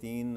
3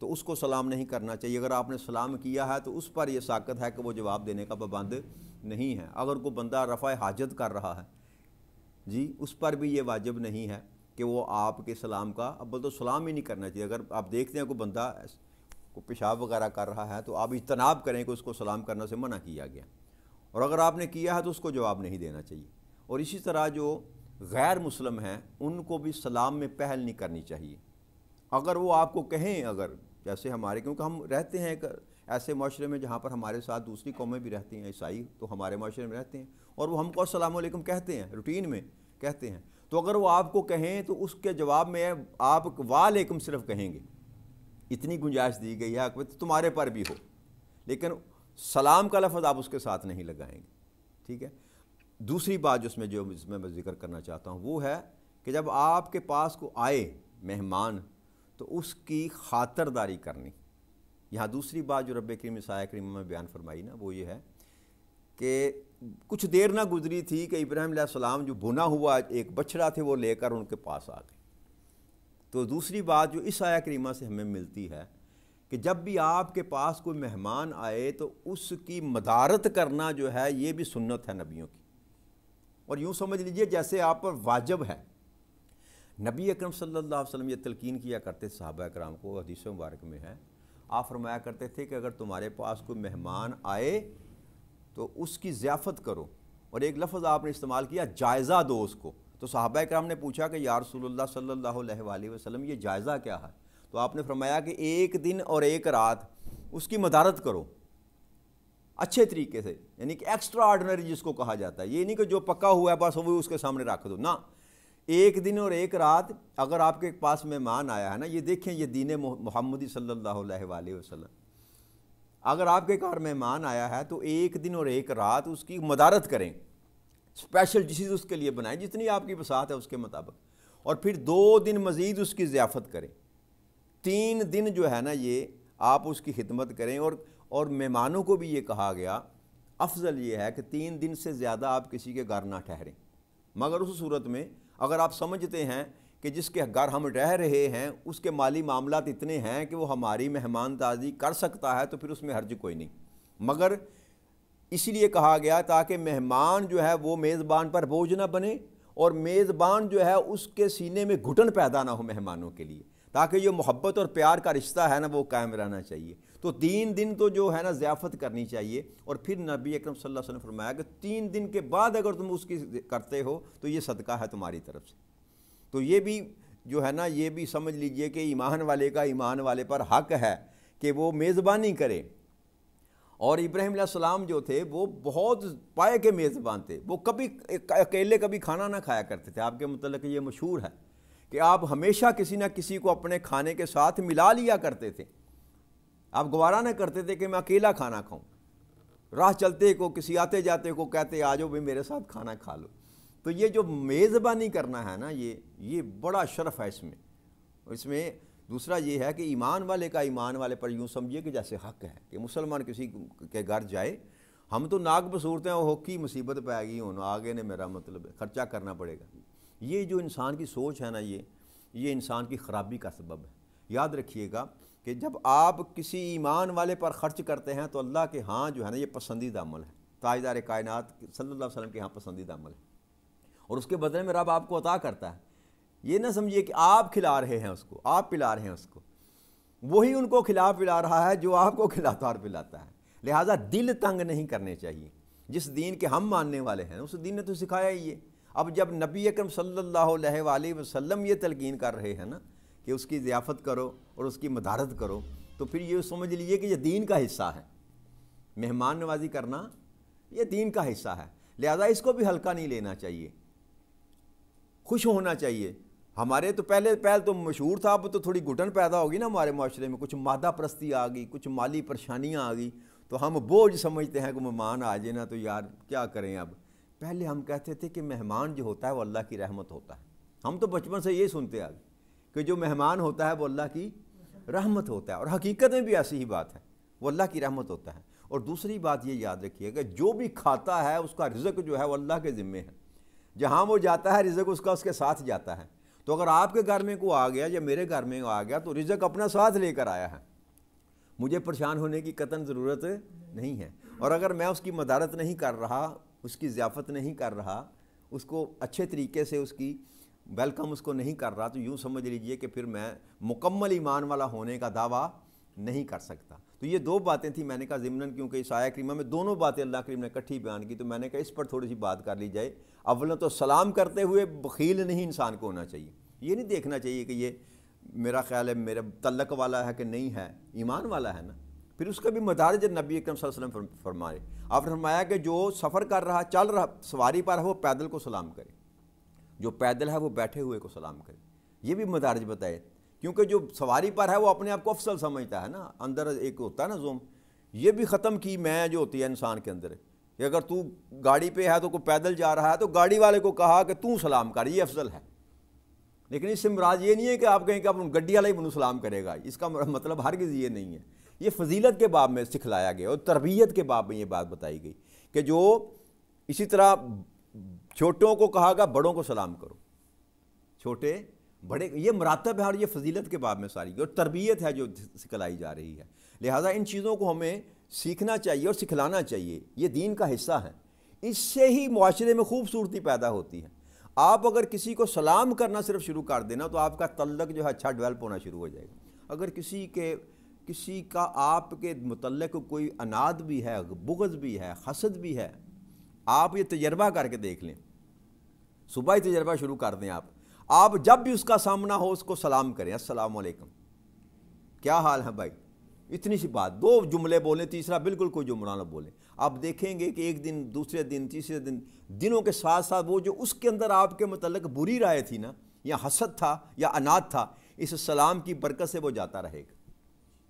تو اس کو سلام نہیں کرنا چاہیے۔ اگر آپ نے سلام کیا ہے تو اس پر یہ ساقط ہے کہ وہ جواب دینے کا پابند نہیں ہے۔ اگر کوئی بندہ رفع حاجت کر رہا ہے جی، اس پر بھی یہ واجب نہیں ہے کہ وہ آپ کے سلام کا اول تو سلام ہی نہیں کرنا چاہیے۔ اگر آپ دیکھتے ہیں کوئی بندہ کو پیشاب وغیرہ کر رہا ہے تو آپ اجتناب کریں کہ اس کو سلام کرنے سے منع کیا گیا، اور اگر آپ نے کیا ہے تو اس کو جواب نہیں دینا چاہیے۔ اور اسی طرح جو غیر مسلم ہیں ان کو بھی سلام میں پہل نہیں کرنی چاہیے۔ اگر وہ آپ کو کہیں، اگر جیسے ہمارے، کیونکہ ہم رہتے ہیں ایک ایسے معاشرے میں جہاں پر ہمارے ساتھ دوسری قومیں بھی رہتی ہیں، عیسائی تو ہمارے معاشرے میں رہتے ہیں، اور وہ ہم کو السلام علیکم کہتے ہیں، روٹین میں کہتے ہیں، تو اگر وہ آپ کو کہیں تو اس کے جواب میں آپ وعلیکم صرف کہیں گے، اتنی گنجائش دی گئی ہے کہ تمہارے پر بھی ہو، لیکن سلام کا لفظ آپ اس کے ساتھ نہیں لگائیں گے، ٹھیک ہے۔ دوسری بات جس میں میں ذکر کرنا چاہتا ہوں وہ ہے کہ جب آپ کے پاس کو آئے مہمان تو اس کی خاطرداری کرنی۔ یہاں دوسری بات جو رب کریم عیسیٰ کریم میں بیان فرمائی نا، وہ یہ ہے کہ کچھ دیر نہ گزری تھی کہ ابراہیم علیہ السلام جو بنا ہوا ایک بچڑا تھے وہ لے کر ان کے پاس آ گئے۔ تو دوسری بات جو اس آیہ کریمہ سے ہمیں ملتی ہے کہ جب بھی آپ کے پاس کوئی مہمان آئے تو اس کی مدارت کرنا جو ہے یہ بھی سنت ہے نبیوں کی، اور یوں سمجھ لیجئے جیسے آپ پر واجب ہے۔ نبی اکرم صلی اللہ علیہ وسلم یہ تلقین کیا کرتے صحابہ کرام کو، حدیث مبارک میں ہے، آپ فرمایا کرتے تھے کہ اگر تمہارے پاس کوئی مہمان آئے تو اس کی ضیافت کرو، اور ایک لفظ آپ نے استعمال کیا جائزہ دو اس کو۔ تو صحابہ کرام نے پوچھا کہ یا رسول اللہ صلی اللہ علیہ وآلہ وسلم یہ جائزہ کیا ہے؟ تو آپ نے فرمایا کہ ایک دن اور ایک رات اس کی مدارت کرو اچھے طریقے سے، یعنی کہ ایکسٹرا آرڈنری جس کو کہا جاتا ہے، یہ نہیں کہ جو پکا ہوا ہے بس وہ اس کے سامنے رکھ دو، نہ، ایک دن اور ایک رات اگر آپ کے پاس مہمان آیا ہے نا، یہ دیکھیں یہ دین محمدی صلی اللہ علیہ وآلہ وسلم، اگر آپ کے گھر مہمان آیا ہے تو ایک دن اور ایک رات اس کی مدارت کریں، اسپیشل ڈشز اس کے لیے بنائیں جتنی آپ کی بساط ہے اس کے مطابق، اور پھر 2 دن مزید اس کی ضیافت کریں، 3 دن جو ہے نا یہ آپ اس کی خدمت کریں، اور مہمانوں کو بھی یہ کہا گیا افضل یہ ہے کہ 3 دن سے زیادہ آپ کسی کے گھر نہ ٹھہریں، مگر اس صورت میں اگر آپ سمجھتے ہیں کہ جس کے گھر ہم رہ رہے ہیں اس کے مالی معاملات اتنے ہیں کہ وہ ہماری مہمان تازی کر سکتا ہے تو پھر اس میں حرج کوئی نہیں، مگر اسی لیے کہا گیا تاکہ مہمان جو ہے وہ میزبان پر بوجھ نہ بنے، اور میزبان جو ہے اس کے سینے میں گھٹن پیدا نہ ہو مہمانوں کے لیے، تاکہ یہ محبت اور پیار کا رشتہ ہے نا وہ قائم رہنا چاہیے۔ تو 3 دن تو جو ہے نا ضیافت کرنی چاہیے، اور پھر نبی اکرم صلی اللہ علیہ وسلم نے فرمایا کہ 3 دن کے بعد اگر تم اس کی کرتے ہو تو یہ صدقہ ہے تمہاری طرف سے۔ تو یہ بھی جو ہے نا یہ بھی سمجھ لیجئے کہ ایمان والے کا ایمان والے پر حق ہے کہ وہ میزبانی کرے، اور ابراہیم علیہ السلام جو تھے وہ بہت پائے کے میزبان تھے، وہ کبھی اکیلے کبھی کھانا نہ کھایا کرتے تھے، آپ کے متعلق یہ مشہور ہے کہ آپ ہمیشہ کسی نہ کسی کو اپنے کھانے کے ساتھ ملا لیا کرتے تھے، آپ گوارا نہ کرتے تھے کہ میں اکیلا کھانا کھاؤں، راہ چلتے کو کسی آتے جاتے کو کہتے آ جاؤ بھی میرے ساتھ کھانا کھا لو۔ تو یہ جو میزبانی کرنا ہے نا یہ بڑا شرف ہے اس میں، اور اس میں دوسرا یہ ہے کہ ایمان والے کا ایمان والے پر یوں سمجھیے کہ جیسے حق ہے کہ مسلمان کسی کے گھر جائے، ہم تو ناک بسورتے ہیں وہ کی مصیبت پہ آ گئی ہوں آگے نے میرا مطلب خرچہ کرنا پڑے گا، یہ جو انسان کی سوچ ہے نا یہ انسان کی خرابی کا سبب ہے۔ یاد رکھیے گا کہ جب آپ کسی ایمان والے پر خرچ کرتے ہیں تو اللہ کے ہاں جو ہے نا یہ پسندیدہ عمل ہے، تاجدار کائنات صلی اللہ علیہ وسلم کے ہاں پسندیدہ عمل ہے، اور اس کے بدلے میں رب آپ کو عطا کرتا ہے۔ یہ نہ سمجھیے کہ آپ کھلا رہے ہیں اس کو، آپ پلا رہے ہیں اس کو، وہی ان کو کھلا پلا رہا ہے جو آپ کو کھلاتا اور پلاتا ہے، لہٰذا دل تنگ نہیں کرنے چاہیے۔ جس دین کے ہم ماننے والے ہیں اس دین نے تو سکھایا ہی ہے۔ اب جب نبی اکرم صلی اللہ علیہ وآلہ وسلم یہ تلقین کر رہے ہیں نا کہ اس کی ضیافت کرو اور اس کی مدارت کرو، تو پھر یہ سمجھ لیجئے کہ یہ دین کا حصہ ہے، مہمان نوازی کرنا یہ دین کا حصہ ہے، لہذا اس کو بھی ہلکا نہیں لینا چاہیے، خوش ہونا چاہیے۔ ہمارے تو پہل تو مشہور تھا، اب تو تھوڑی گھٹن پیدا ہوگی نا ہمارے معاشرے میں، کچھ مادہ پرستی آ گئی، کچھ مالی پریشانیاں آ گئی، تو ہم بوجھ سمجھتے ہیں کہ مہمان آ جائے نا تو یار کیا کریں اب۔ پہلے ہم کہتے تھے کہ مہمان جو ہوتا ہے وہ اللہ کی رحمت ہوتا ہے، ہم تو بچپن سے یہ سنتے آ گئے کہ جو مہمان ہوتا ہے وہ اللہ کی رحمت ہوتا ہے، اور حقیقت میں بھی ایسی ہی بات ہے، وہ اللہ کی رحمت ہوتا ہے۔ اور دوسری بات یہ یاد رکھیے کہ جو بھی کھاتا ہے اس کا رزق جو ہے وہ اللہ کے ذمے ہے، جہاں وہ جاتا ہے رزق اس کا اس کے ساتھ جاتا ہے۔ تو اگر آپ کے گھر میں کوئی آ گیا یا میرے گھر میں آ گیا تو رزق اپنا ساتھ لے کر آیا ہے، مجھے پریشان ہونے کی قطعاً ضرورت نہیں ہے، اور اگر میں اس کی مدارت نہیں کر رہا، اس کی ضیافت نہیں کر رہا، اس کو اچھے طریقے سے اس کی ویلکم اس کو نہیں کر رہا، تو یوں سمجھ لیجئے کہ پھر میں مکمل ایمان والا ہونے کا دعویٰ نہیں کر سکتا۔ تو یہ دو باتیں تھیں، میں نے کہا ضمناً کیونکہ اس آیہ کریمہ میں دونوں باتیں اللہ کریم نے اکٹھی بیان کی، تو میں نے کہا اس پر تھوڑی سی بات کر لی جائے۔ اولا تو سلام کرتے ہوئے بخیل نہیں انسان کو ہونا چاہیے، یہ نہیں دیکھنا چاہیے کہ یہ میرا خیال ہے میرا تعلق والا ہے کہ نہیں ہے، ایمان والا ہے نا۔ پھر اس کا بھی مدارج نبی اکرم صلی اللہ علیہ وسلم فرمائے، آپ نے فرمایا کہ جو سفر کر رہا، چل رہا، سواری پر ہے، وہ پیدل کو سلام کرے، جو پیدل ہے وہ بیٹھے ہوئے کو سلام کرے۔ یہ بھی مدارج بتائے، کیونکہ جو سواری پر ہے وہ اپنے آپ کو افضل سمجھتا ہے نا، اندر ایک ہوتا ہے نا زوم، یہ بھی ختم کی میں جو ہوتی ہے انسان کے اندر، کہ اگر تو گاڑی پہ ہے تو کوئی پیدل جا رہا ہے تو گاڑی والے کو کہا کہ تو سلام کر، یہ افضل ہے۔ لیکن اس سے مراد یہ نہیں ہے کہ آپ کہیں کہ آپ گڈی والا ہی منو سلام کرے گا، اس کا مطلب ہرگز یہ نہیں ہے۔ یہ فضیلت کے باب میں سکھلایا گیا اور تربیت کے باب میں یہ بات بتائی گئی کہ جو اسی طرح چھوٹوں کو کہا گا بڑوں کو سلام کرو، چھوٹے بڑے، یہ مراتب ہے اور یہ فضیلت کے باب میں ساری اور تربیت ہے جو سکھلائی جا رہی ہے۔ لہٰذا ان چیزوں کو ہمیں سیکھنا چاہیے اور سکھلانا چاہیے، یہ دین کا حصہ ہے، اس سے ہی معاشرے میں خوبصورتی پیدا ہوتی ہے۔ آپ اگر کسی کو سلام کرنا صرف شروع کر دینا تو آپ کا تعلق جو ہے اچھا ڈیولپ ہونا شروع ہو جائے گا۔ اگر کسی کا آپ کے متعلق کوئی عناد بھی ہے، بغض بھی ہے، حسد بھی ہے، آپ یہ تجربہ کر کے دیکھ لیں، صبح ہی تجربہ شروع کر دیں، آپ جب بھی اس کا سامنا ہو اس کو سلام کریں، السلام علیکم، کیا حال ہے بھائی، اتنی سی بات، دو جملے بولیں، تیسرا بالکل کوئی جملہ نہ بولیں۔ آپ دیکھیں گے کہ ایک دن، دوسرے دن، تیسرے دن، دنوں کے ساتھ ساتھ وہ جو اس کے اندر آپ کے متعلق بری رائے تھی نا، یا حسد تھا یا عناد تھا، اس سلام کی برکت سے وہ جاتا رہے گا۔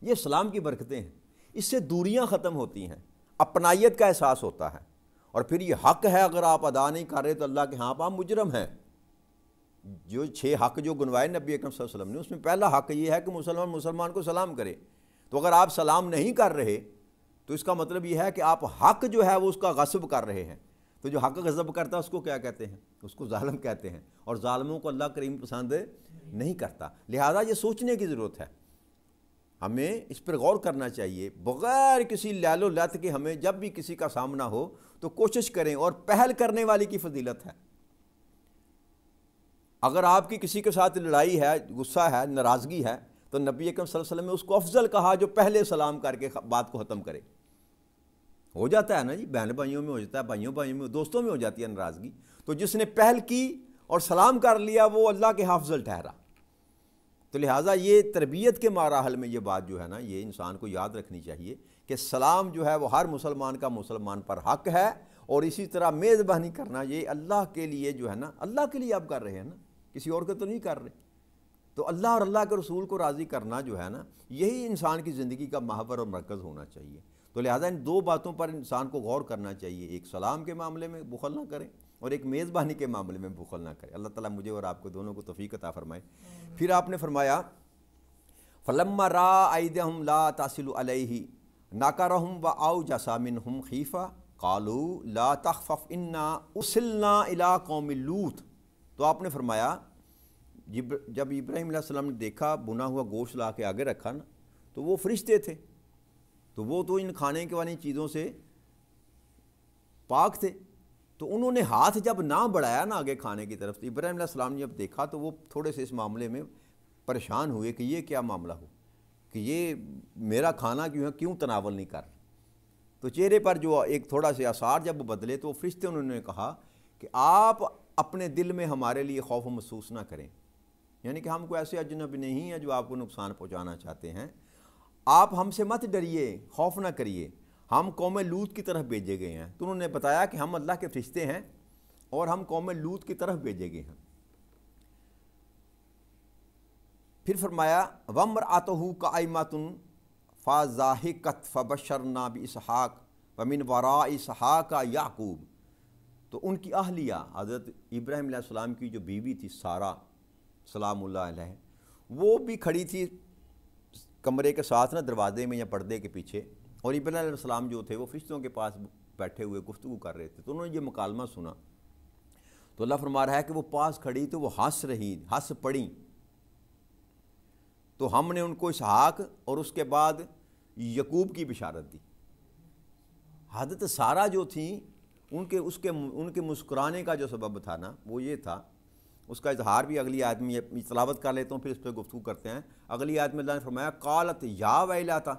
یہ سلام کی برکتیں ہیں، اس سے دوریاں ختم ہوتی ہیں، اپنائیت کا احساس ہوتا ہے، اور پھر یہ حق ہے اگر آپ ادا نہیں کر رہے تو اللہ کے ہاں آپ مجرم ہیں۔ جو 6 حق جو گنوائے نبی اکرم صلی اللہ علیہ وسلم نے، اس میں پہلا حق یہ ہے کہ مسلمان کو سلام کرے۔ تو اگر آپ سلام نہیں کر رہے تو اس کا مطلب یہ ہے کہ آپ حق جو ہے وہ اس کا غصب کر رہے ہیں۔ تو جو حق غصب کرتا ہے اس کو کیا کہتے ہیں؟ اس کو ظالم کہتے ہیں، اور ظالموں کو اللہ کریم پسند نہیں کرتا۔ لہذا یہ سوچنے کی ضرورت ہے، ہمیں اس پر غور کرنا چاہیے، بغیر کسی لیل و لت کے ہمیں جب بھی کسی کا سامنا ہو تو کوشش کریں، اور پہل کرنے والی کی فضیلت ہے۔ اگر آپ کی کسی کے ساتھ لڑائی ہے، غصہ ہے، ناراضگی ہے، تو نبی اکرم صلی اللہ علیہ وسلم نے اس کو افضل کہا جو پہلے سلام کر کے بات کو ختم کرے۔ ہو جاتا ہے نا جی، بہن بھائیوں میں ہو جاتا ہے، بھائیوں میں، دوستوں میں ہو جاتی ہے ناراضگی، تو جس نے پہل کی اور سلام کر لیا وہ اللہ کے افضل ٹھہرا۔ تو لہٰذا یہ تربیت کے مراحل میں یہ بات جو ہے نا، یہ انسان کو یاد رکھنی چاہیے کہ سلام جو ہے وہ ہر مسلمان کا مسلمان پر حق ہے، اور اسی طرح میزبانی کرنا یہ اللہ کے لیے جو ہے نا، اللہ کے لیے آپ کر رہے ہیں نا، کسی اور کو تو نہیں کر رہے۔ تو اللہ اور اللہ کے رسول کو راضی کرنا جو ہے نا، یہی انسان کی زندگی کا محور اور مرکز ہونا چاہیے۔ تو لہٰذا ان دو باتوں پر انسان کو غور کرنا چاہیے، ایک سلام کے معاملے میں بخل نہ کریں، اور ایک میزبانی کے معاملے میں بخل نہ کریں۔ اللہ تعالیٰ مجھے اور آپ کو دونوں کو توفیق عطا فرمائے۔ پھر آپ نے فرمایا فَلَمَّا رَأَىٰ أَيْدِيَهُمْ لَا تَصِلُ إِلَيْهِ نَكَرَهُمْ وَأَوْجَسَ مِنْهُمْ خِيفَةً قَالُوا لَا تَخْفَفْ إِنَّا أُرْسِلْنَا إِلَىٰ قَوْمِ لُوط۔ تو آپ نے فرمایا جب ابراہیم علیہ السلام نے دیکھا بنا ہوا گوشت لا کے آگے رکھا نا، تو وہ فرشتے تھے، تو وہ تو ان کھانے کے والی چیزوں سے پاک تھے، تو انہوں نے ہاتھ جب نہ بڑھایا نا آگے کھانے کی طرف، تو ابراہیم علیہ السلام نے جب دیکھا تو وہ تھوڑے سے اس معاملے میں پریشان ہوئے کہ یہ کیا معاملہ ہو، کہ یہ میرا کھانا کیوں تناول نہیں کر۔ تو چہرے پر جو ایک تھوڑا سے آثار جب بدلے تو فرشتے انہوں نے کہا کہ آپ اپنے دل میں ہمارے لیے خوف محسوس نہ کریں، یعنی کہ ہم کوئی ایسے اجنبی نہیں ہیں جو آپ کو نقصان پہنچانا چاہتے ہیں، آپ ہم سے مت ڈریے، خوف نہ کریے، ہم قوم لوط کی طرف بھیجے گئے ہیں۔ تو انہوں نے بتایا کہ ہم اللہ کے فرشتے ہیں اور ہم قوم لوط کی طرف بھیجے گئے ہیں۔ پھر فرمایا وَامْرَأَتُهُ قَائِمَةٌ فَضَحِكَتْ فَبَشَّرْنَا بِإِسْحَاقَ وَمِنْ وَرَاءِ إِسْحَاقَ یعقوب۔ تو ان کی اہلیہ حضرت ابراہیم علیہ السلام کی جو بیوی تھی سارہ سلام اللہ علیہ، وہ بھی کھڑی تھی کمرے کے ساتھ نا، دروازے میں یا پردے کے پیچھے، اور ابراہیم علیہ السلام جو تھے وہ فرشتوں کے پاس بیٹھے ہوئے گفتگو کر رہے تھے۔ تو انہوں نے یہ مکالمہ سنا، تو اللہ فرما رہا ہے کہ وہ پاس کھڑی تو وہ ہنس پڑیں، تو ہم نے ان کو اسحاق اور اس کے بعد یعقوب کی بشارت دی۔ حضرت سارہ جو تھیں ان کے مسکرانے کا جو سبب تھا نا وہ یہ تھا، اس کا اظہار بھی اگلی آیت میں تلاوت کر لیتا ہوں پھر اس پہ گفتگو کرتے ہیں۔ اگلی آیت میں اللہ نے فرمایا قالت یا ویلاتا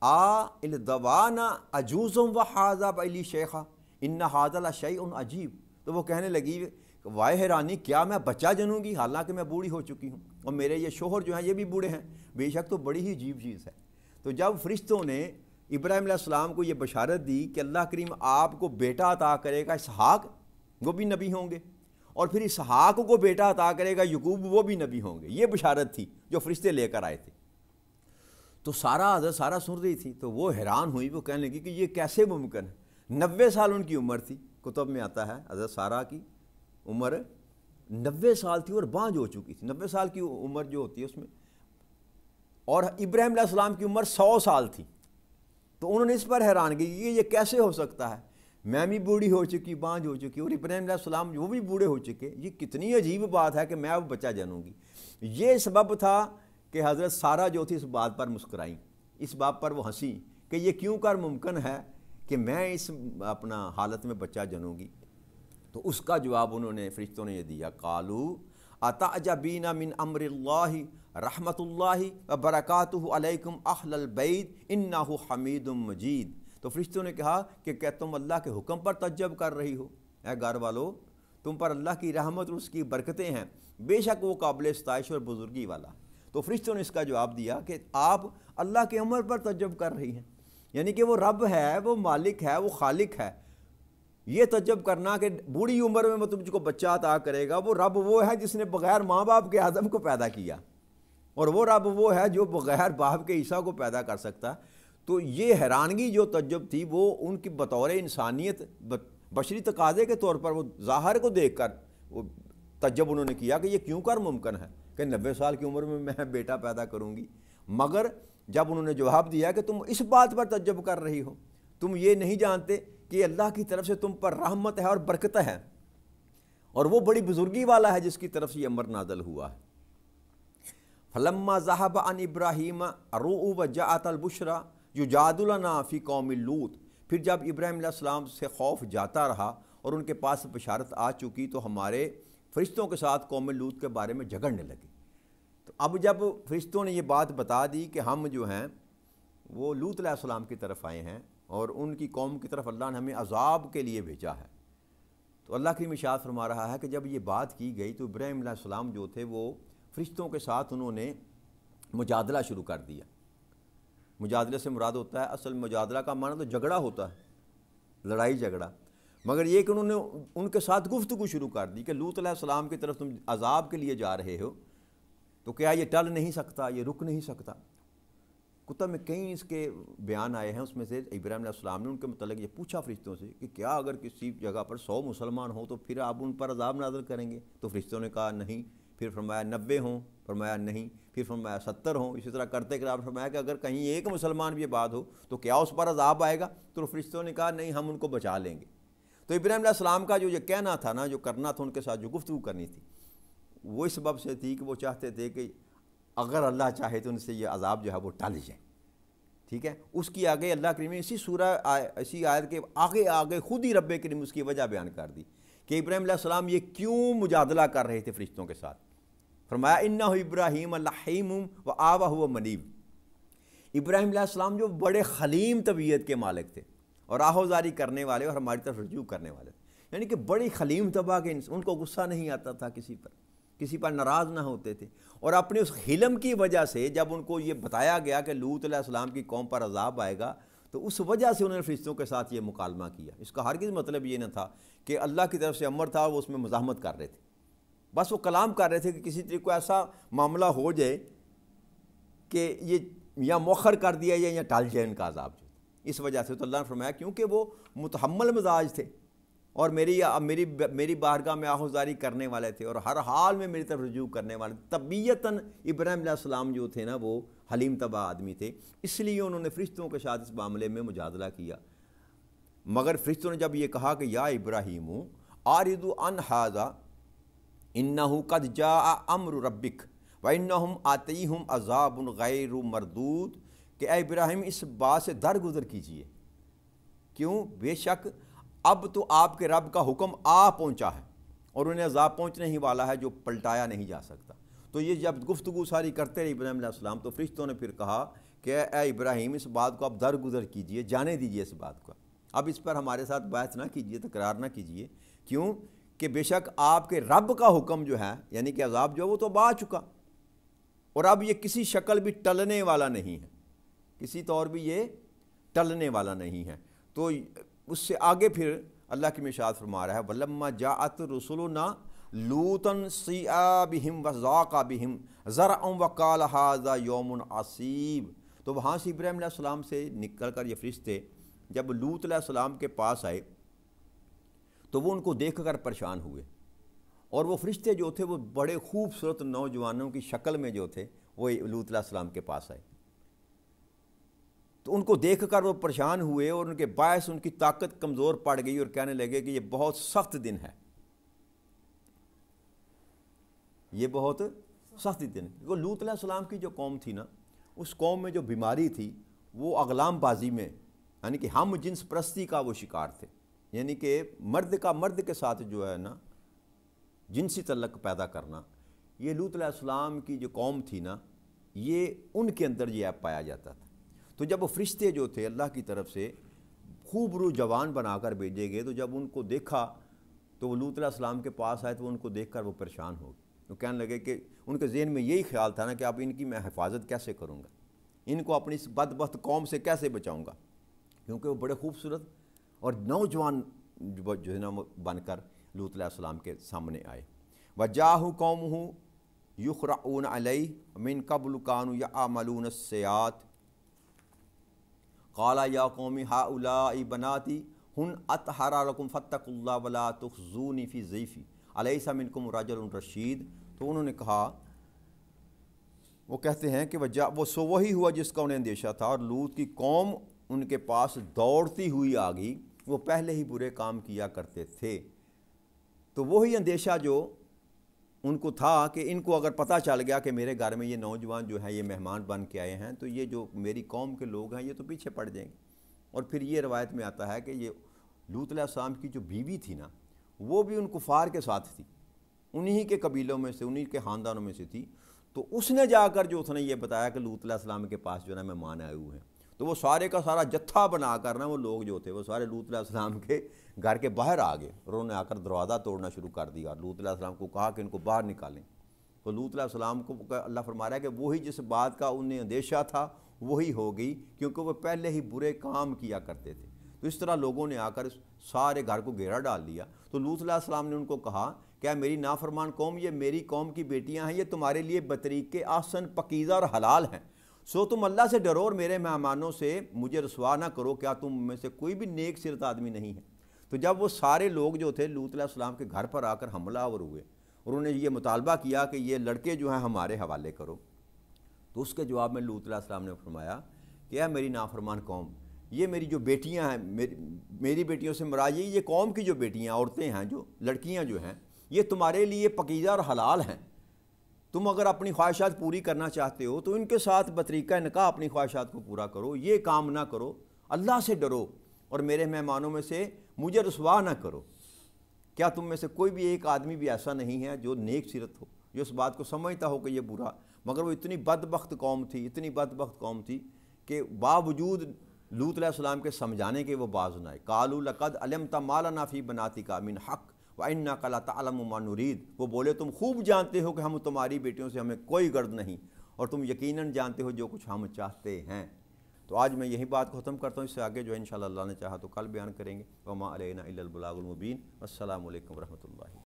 الدوانا عجوزم وحاذا بیلی شیخا ان ھذا لشیء عجیب۔ تو وہ کہنے لگی وائے حیرانی، کیا میں بچہ جنوں گی حالانکہ میں بوڑھی ہو چکی ہوں اور میرے یہ شوہر جو ہیں یہ بھی بوڑھے ہیں، بے شک تو بڑی ہی عجیب چیز ہے۔ تو جب فرشتوں نے ابراہیم علیہ السلام کو یہ بشارت دی کہ اللہ کریم آپ کو بیٹا عطا کرے گا اسحاق، وہ بھی نبی ہوں گے، اور پھر اسحاق کو بیٹا عطا کرے گا یعقوب، وہ بھی نبی ہوں گے، یہ بشارت تھی جو فرشتے لے کر آئے تھے۔ تو حضرت سارہ سن رہی تھی تو وہ حیران ہوئی، وہ کہنے لگی کہ یہ کیسے ممکن ہے؟ 90 سال ان کی عمر تھی، کتب میں آتا ہے حضرت سارہ کی عمر 90 سال تھی اور بانجھ ہو چکی تھی۔ 90 سال کی عمر جو ہوتی ہے اس میں، اور ابراہیم علیہ السلام کی عمر 100 سال تھی۔ تو انہوں نے اس پر حیران کی کہ یہ کیسے ہو سکتا ہے، میں بھی بوڑھی ہو چکی، بانجھ ہو چکی، اور ابراہیم علیہ السلام وہ بھی بوڑھے ہو چکے، یہ کتنی عجیب بات ہے کہ میں اب بچہ جنوں گی۔ یہ سبب تھا کہ حضرت سارہ جو تھی اس بات پر مسکرائیں، اس بات پر وہ ہنسی کہ یہ کیوں کر ممکن ہے کہ میں اس اپنا حالت میں بچہ جنوں گی۔ تو اس کا جواب انہوں نے فرشتوں نے یہ دیا قالوا اتعجبین من امر اللہ رحمت اللہ وبرکاتہ علیکم اہل البیت انہ حمید مجید۔ تو فرشتوں نے کہا کہ کیا تم اللہ کے حکم پر تعجب کر رہی ہو؟ اے گھر والو، تم پر اللہ کی رحمت اور اس کی برکتیں ہیں، بے شک وہ قابل ستائش اور بزرگی والا۔ تو فرشتوں نے اس کا جواب دیا کہ آپ اللہ کے امر پر تعجب کر رہی ہیں، یعنی کہ وہ رب ہے، وہ مالک ہے، وہ خالق ہے۔ یہ تعجب کرنا کہ بوڑھی عمر میں وہ تجھ کو بچہ عطا کرے گا، وہ رب وہ ہے جس نے بغیر ماں باپ کے آدم کو پیدا کیا، اور وہ رب وہ ہے جو بغیر باپ کے عیسیٰ کو پیدا کر سکتا ہے۔ تو یہ حیرانگی جو تعجب تھی وہ ان کی بطور انسانیت بشری تقاضے کے طور پر وہ ظاہر کو دیکھ کر وہ تعجب انہوں نے کیا کہ یہ کیوں کر ممکن ہے کہ 90 سال کی عمر میں بیٹا پیدا کروں گی۔ مگر جب انہوں نے جواب دیا کہ تم اس بات پر تعجب کر رہی ہو، تم یہ نہیں جانتے کہ اللہ کی طرف سے تم پر رحمت ہے اور برکت ہے، اور وہ بڑی بزرگی والا ہے جس کی طرف سے یہ امر نازل ہوا ہے۔ فلما ذهب عن ابراہیم الرؤ وجاءت البشرى یجادلنا فی قوم لوط۔ پھر جب ابراہیم علیہ السلام سے خوف جاتا رہا اور ان کے پاس بشارت آ چکی تو ہمارے فرشتوں کے ساتھ قوم لوط کے بارے میں جھگڑنے لگے۔ تو اب جب فرشتوں نے یہ بات بتا دی کہ ہم جو ہیں وہ لوط علیہ السلام کی طرف آئے ہیں اور ان کی قوم کی طرف اللہ نے ہمیں عذاب کے لیے بھیجا ہے، تو اللہ کی ارشاد فرما رہا ہے کہ جب یہ بات کی گئی تو ابراہیم علیہ السلام جو تھے وہ فرشتوں کے ساتھ انہوں نے مجادلہ شروع کر دیا۔ مجادلے سے مراد ہوتا ہے، اصل مجادلہ کا معنی تو جھگڑا ہوتا ہے، لڑائی جھگڑا، مگر یہ کہ انہوں نے ان کے ساتھ گفتگو شروع کر دی کہ لوط علیہ السلام کی طرف تم عذاب کے لیے جا رہے ہو، تو کیا یہ ٹل نہیں سکتا، یہ رک نہیں سکتا؟ کتب میں کئی اس کے بیان آئے ہیں، اس میں سے ابراہیم علیہ السلام نے ان کے متعلق یہ پوچھا فرشتوں سے کہ کیا اگر کسی جگہ پر 100 مسلمان ہوں تو پھر آپ ان پر عذاب نازل کریں گے؟ تو فرشتوں نے کہا نہیں، پھر فرمایا 90 ہوں، فرمایا نہیں، پھر فرمایا 70 ہوں، اسی طرح کرتے کرتے فرمایا کہ اگر کہیں ایک مسلمان بھی یہ بات ہو تو کیا اس پر عذاب آئے گا؟ تو فرشتوں نے کہا نہیں، ہم ان کو بچا لیں گے۔ تو ابراہیم علیہ السلام کا جو یہ کہنا تھا نا، جو کرنا تھا ان کے ساتھ جو گفتگو کرنی تھی، وہ اس سبب سے تھی کہ وہ چاہتے تھے کہ اگر اللہ چاہے تو ان سے یہ عذاب جو ہے وہ ٹال جائے، ٹھیک ہے۔ اس کی آگے اللہ کریم نے اسی آیت کے آگے خود ہی رب کریم اس کی وجہ بیان کر دی کہ ابراہیم علیہ السلام یہ کیوں مجادلہ کر رہے تھے فرشتوں کے ساتھ۔ فرمایا انہ ابراہیم لحیم و آوہ منیب۔ ابراہیم علیہ السلام جو بڑے حلیم طبیعت کے مالک تھے اور آہوزاری کرنے والے اور ہماری طرف رجوع کرنے والے، یعنی کہ بڑی حلیم طبع کے، ان کو غصہ نہیں آتا تھا، کسی پر ناراض نہ ہوتے تھے، اور اپنے اس حلم کی وجہ سے جب ان کو یہ بتایا گیا کہ لوط علیہ السلام کی قوم پر عذاب آئے گا تو اس وجہ سے انہوں نے فرشتوں کے ساتھ یہ مکالمہ کیا۔ اس کا ہرگز مطلب یہ نہ تھا کہ اللہ کی طرف سے امر تھا وہ اس میں مزاحمت کر رہے تھے، بس وہ کلام کر رہے تھے کہ کسی طریقے کو ایسا معاملہ ہو جائے کہ یہ یا مؤخر کر دیا جائے یا ٹال جائے ان کا عذاب جو، اس وجہ سے۔ تو اللہ نے فرمایا کیونکہ وہ متحمل مزاج تھے اور میری بارگاہ میں آہوزاری کرنے والے تھے اور ہر حال میں میری طرف رجوع کرنے والے، طبیعتاً ابراہیم علیہ السلام جو تھے نا وہ حلیم طبع آدمی تھے، اس لیے انہوں نے فرشتوں کے ساتھ اس معاملے میں مجادلہ کیا۔ مگر فرشتوں نے جب یہ کہا کہ یا ابراہیم آرد عن ھذا انہ قد جاء امر ربک وانہم آتیہم عذاب غیر مردود، کہ اے ابراہیم اس بات سے درگزر کیجئے، کیوں؟ بے شک اب تو آپ کے رب کا حکم آ پہنچا ہے اور انہیں عذاب پہنچنے ہی والا ہے جو پلٹایا نہیں جا سکتا۔ تو یہ جب گفتگو ساری کرتے رہے ابراہیم علیہ السلام، تو فرشتوں نے پھر کہا کہ اے ابراہیم اس بات کو اب درگزر کیجئے، جانے دیجئے اس بات کو، اب اس پر ہمارے ساتھ بحث نہ کیجئے، تکرار نہ کیجئے، کیوں کہ بے شک آپ کے رب کا حکم جو ہے یعنی کہ عذاب جو ہے وہ تو اب آ چکا، اور اب یہ کسی شکل بھی ٹلنے والا نہیں ہے، کسی طور بھی یہ ٹلنے والا نہیں ہے۔ تو اس سے آگے پھر اللہ کی ارشاد فرما رہا ہے وَلَمَّا جَاءَتْ رُسُلُنَا لُوطًا سِیئَا بِهِمْ وَضَاقَ بِهِمْ زَرْعًا وَقَالَ هَٰذَا يَوْمٌ عَصِیبٌ۔ تو وہاں سے ابراہیم علیہ السلام سے نکل کر یہ فرشتے جب لوط علیہ السلام کے پاس آئے تو وہ ان کو دیکھ کر پریشان ہوئے، اور وہ فرشتے جو تھے وہ بڑے خوبصورت نوجوانوں کی شکل میں جو تھے وہ لوط علیہ السلام کے پاس آئے، تو ان کو دیکھ کر وہ پریشان ہوئے اور ان کے باعث ان کی طاقت کمزور پڑ گئی اور کہنے لگے کہ یہ بہت سخت دن ہے، یہ بہت سخت دن ہے۔ وہ لوط علیہ السلام کی جو قوم تھی نا، اس قوم میں جو بیماری تھی وہ اغلام بازی میں یعنی کہ ہم جنس پرستی کا وہ شکار تھے، یعنی کہ مرد کا مرد کے ساتھ جو ہے نا جنسی تعلق پیدا کرنا، یہ لوط علیہ السلام کی جو قوم تھی نا یہ ان کے اندر یہ ایپ پایا جاتا تھا۔ تو جب وہ فرشتے جو تھے اللہ کی طرف سے خوب روح جوان بنا کر بھیجے گئے، تو جب ان کو دیکھا تو وہ لوط علیہ السلام کے پاس آئے تو ان کو دیکھ کر وہ پریشان ہو گئے، تو کہنے لگے کہ ان کے ذہن میں یہی خیال تھا نا کہ اب ان کی میں حفاظت کیسے کروں گا، ان کو اپنی اس بدبخت قوم سے کیسے بچاؤں گا، کیونکہ وہ بڑے خوبصورت اور نوجوان جو ہے نا بن کر لوط علیہ السلام کے سامنے آئے۔ وَجَاءَهُ قَوْمُهُ يُخْرَعُونَ عَلَيْهِ مِن قَبْلُ كَانُوا يَعْمَلُونَ السَّيِّئَاتِ قَالَ يَا قَوْمِ هَٰؤُلَاءِ بَنَاتِي هُنَّ أَطْهَرُ لَكُمْ فَاتَّقُوا اللَّهَ وَلَا تُخْزُونِي فِي ضَيْفِي أَلَيْسَ مِنكُمْ رَجُلٌ رَشِيدٌ۔ تو انہوں نے کہا، وہ کہتے ہیں کہ وہ سو وہی ہوا جس کا انہیں اندیشہ تھا، اور لوط کی قوم ان کے پاس دوڑتی ہوئی آ گئی، وہ پہلے ہی برے کام کیا کرتے تھے۔ تو وہی اندیشہ جو ان کو تھا کہ ان کو اگر پتہ چل گیا کہ میرے گھر میں یہ نوجوان جو ہیں یہ مہمان بن کے آئے ہیں، تو یہ جو میری قوم کے لوگ ہیں یہ تو پیچھے پڑ جائیں گے۔ اور پھر یہ روایت میں آتا ہے کہ یہ لوط علیہ السلام کی جو بیوی تھی نا وہ بھی ان کفار کے ساتھ تھی، انہی کے قبیلوں میں سے، انہی کے خاندانوں میں سے تھی، تو اس نے جا کر جو اس نے یہ بتایا کہ لوط علیہ السلام کے پاس جو ہے نا مہمان آئے ہوئے ہیں، تو وہ سارے کا سارا جتھا بنا کر نا وہ لوگ جو تھے وہ سارے لوط علیہ السلام کے گھر کے باہر آ گئے، اور انہوں نے آ کر دروازہ توڑنا شروع کر دیا، اور لوط علیہ السلام کو کہا کہ ان کو باہر نکالیں۔ تو لوط علیہ السلام کو اللہ فرما رہا ہے کہ وہی جس بات کا انہیں اندیشہ تھا وہی ہو گئی، کیونکہ وہ پہلے ہی برے کام کیا کرتے تھے۔ تو اس طرح لوگوں نے آ کر سارے گھر کو گھیرا ڈال دیا۔ تو لوط علیہ السلام نے ان کو کہا کیا میری نافرمان قوم، یہ میری قوم کی بیٹیاں ہیں، یہ تمہارے لیے بطریق احسن پاکیزہ اور حلال ہیں، سو تم اللہ سے ڈرو اور میرے مہمانوں سے مجھے رسوا نہ کرو، کیا تم میں سے کوئی بھی نیک سیرت آدمی نہیں ہے؟ تو جب وہ سارے لوگ جو تھے لوط علیہ السلام کے گھر پر آ کر حملہ آور ہوئے اور انہوں نے یہ مطالبہ کیا کہ یہ لڑکے جو ہیں ہمارے حوالے کرو، تو اس کے جواب میں لوط علیہ السلام نے فرمایا کہ اے میری نافرمان قوم، یہ میری جو بیٹیاں ہیں، میری بیٹیوں سے مراد یہ قوم کی جو بیٹیاں عورتیں ہیں، جو لڑکیاں جو ہیں، یہ تمہارے لیے پاکیزہ اور حلال ہیں، تم اگر اپنی خواہشات پوری کرنا چاہتے ہو تو ان کے ساتھ بطریقہ نکاح اپنی خواہشات کو پورا کرو، یہ کام نہ کرو، اللہ سے ڈرو اور میرے مہمانوں میں سے مجھے رسوا نہ کرو۔ کیا تم میں سے کوئی بھی ایک آدمی بھی ایسا نہیں ہے جو نیک سیرت ہو، جو اس بات کو سمجھتا ہو کہ یہ برا؟ مگر وہ اتنی بدبخت قوم تھی، اتنی بدبخت قوم تھی کہ باوجود لوط علیہ السلام کے سمجھانے کے وہ باز نہ آئے۔ قالوا لقد علمت ما لنا فی بناتک من حق وانک لتعلم ما نرید، وہ بولے تم خوب جانتے ہو کہ ہم تمہاری بیٹیوں سے ہمیں کوئی غرض نہیں، اور تم یقیناً جانتے ہو جو کچھ ہم چاہتے ہیں۔ تو آج میں یہی بات کو ختم کرتا ہوں، اس سے آگے جو انشاءاللہ اللہ نے چاہا تو کل بیان کریں گے۔ وما علینا الا البلاغ المبین۔ السلام علیکم ورحمۃ اللہ۔